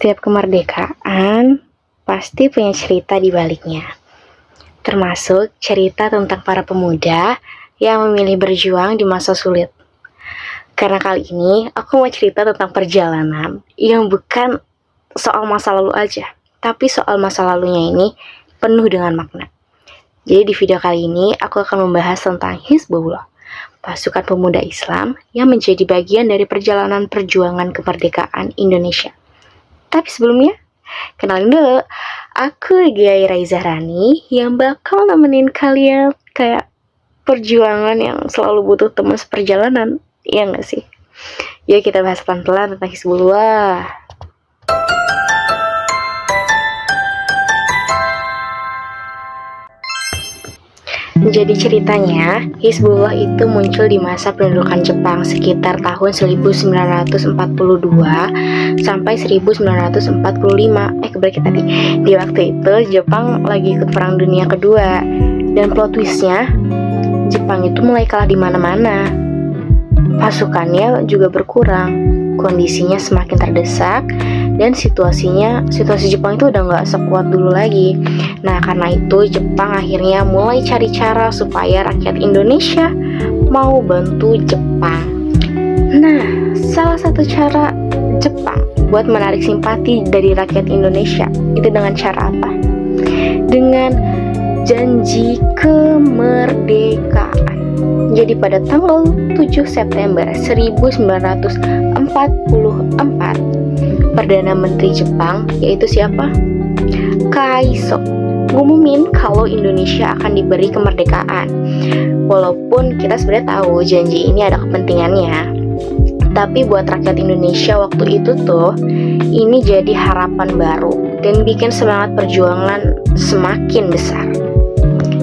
Setiap kemerdekaan pasti punya cerita di baliknya, termasuk cerita tentang para pemuda yang memilih berjuang di masa sulit. Karena kali ini aku mau cerita tentang perjalanan yang bukan soal masa lalu aja, tapi soal masa lalunya ini penuh dengan makna. Jadi di video kali ini aku akan membahas tentang Hizbullah, pasukan pemuda Islam yang menjadi bagian dari perjalanan perjuangan kemerdekaan Indonesia. Tapi sebelumnya, kenalin dulu, aku Gia Raiza Rani yang bakal nemenin kalian kayak perjuangan yang selalu butuh teman seperjalanan, iya gak sih? Yuk kita bahas pelan-pelan tentang Hizbullah. Jadi ceritanya, Hizbullah itu muncul di masa pendudukan Jepang sekitar tahun 1942 sampai 1945. Kebalik tadi. Di waktu itu Jepang lagi ikut Perang Dunia Kedua. Dan plot twistnya, Jepang itu mulai kalah di mana-mana. Pasukannya juga berkurang, kondisinya semakin terdesak, dan situasi Jepang itu udah gak sekuat dulu lagi. Nah, karena itu Jepang akhirnya mulai cari cara supaya rakyat Indonesia mau bantu Jepang. Nah, salah satu cara Jepang buat menarik simpati dari rakyat Indonesia itu dengan cara apa? Dengan janji kemerdekaan. Jadi pada tanggal 7 September 1944, Perdana Menteri Jepang, yaitu siapa? Kaiso, ngumumin kalau Indonesia akan diberi kemerdekaan. Walaupun kita sebenarnya tahu janji ini ada kepentingannya, tapi buat rakyat Indonesia waktu itu tuh, ini jadi harapan baru dan bikin semangat perjuangan semakin besar.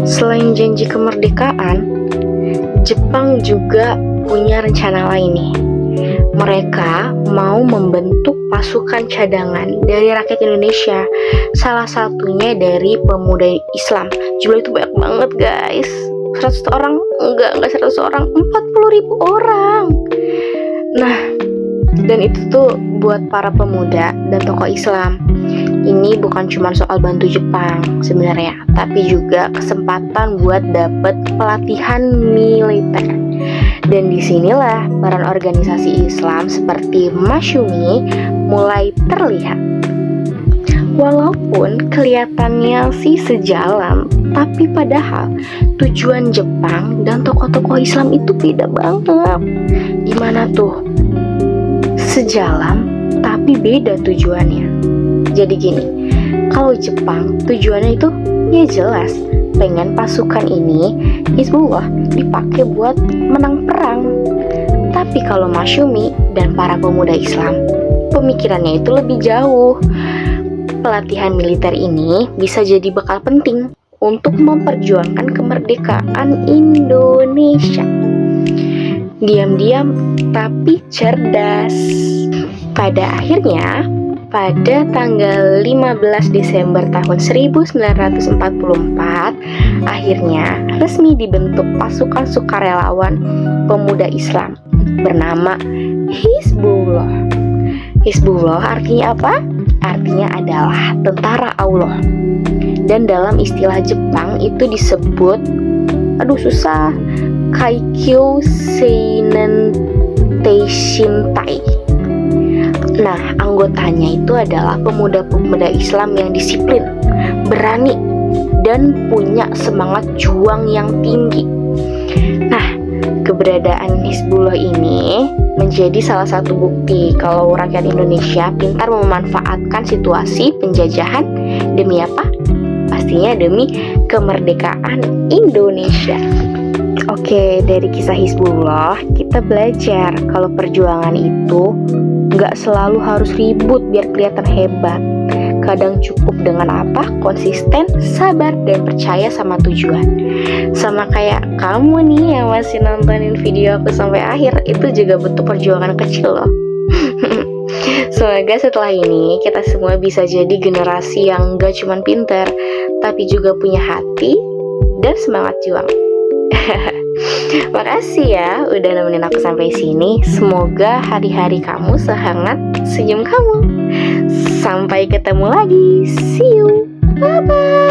Selain janji kemerdekaan, Jepang juga punya rencana lain nih. Mereka mau membentuk pasukan cadangan dari rakyat Indonesia, salah satunya dari pemuda Islam. Jumlah itu banyak banget guys, 100 orang, enggak 100 orang, 40.000 orang. Nah, dan itu tuh buat para pemuda dan tokoh Islam. Ini bukan cuma soal bantu Jepang sebenarnya, tapi juga kesempatan buat dapet pelatihan militer. Dan disinilah peran organisasi Islam seperti Masyumi mulai terlihat. Walaupun kelihatannya sih sejalan, tapi padahal tujuan Jepang dan tokoh-tokoh Islam itu beda banget. Gimana tuh? Sejalan, tapi beda tujuannya. Jadi gini, kalau Jepang tujuannya itu ya jelas pengen pasukan ini Hizbullah dipakai buat menang perang. Tapi kalau Masyumi dan para pemuda Islam, pemikirannya itu lebih jauh. Pelatihan militer ini bisa jadi bekal penting untuk memperjuangkan kemerdekaan Indonesia. Diam-diam tapi cerdas. Pada akhirnya, pada tanggal 15 Desember tahun 1944, akhirnya resmi dibentuk pasukan sukarelawan pemuda Islam bernama Hizbullah. Hizbullah artinya apa? Artinya adalah tentara Allah. Dan dalam istilah Jepang itu disebut, susah, Kaikyo Seinen Teishintai. Nah, anggotanya itu adalah pemuda-pemuda Islam yang disiplin, berani, dan punya semangat juang yang tinggi. Nah, keberadaan Hizbullah ini menjadi salah satu bukti kalau rakyat Indonesia pintar memanfaatkan situasi penjajahan demi apa? Pastinya demi kemerdekaan Indonesia. Oke, dari kisah Hizbullah kita belajar kalau perjuangan itu gak selalu harus ribut biar kelihatan hebat. Kadang cukup dengan apa? Konsisten, sabar, dan percaya sama tujuan. Sama kayak kamu nih yang masih nontonin video aku sampai akhir, itu juga bentuk perjuangan kecil loh. Semoga setelah ini kita semua bisa jadi generasi yang gak cuma pintar, tapi juga punya hati dan semangat juang. Makasih ya udah nemenin aku sampai sini. Semoga hari-hari kamu sehangat senyum kamu. Sampai ketemu lagi. See you. Bye bye.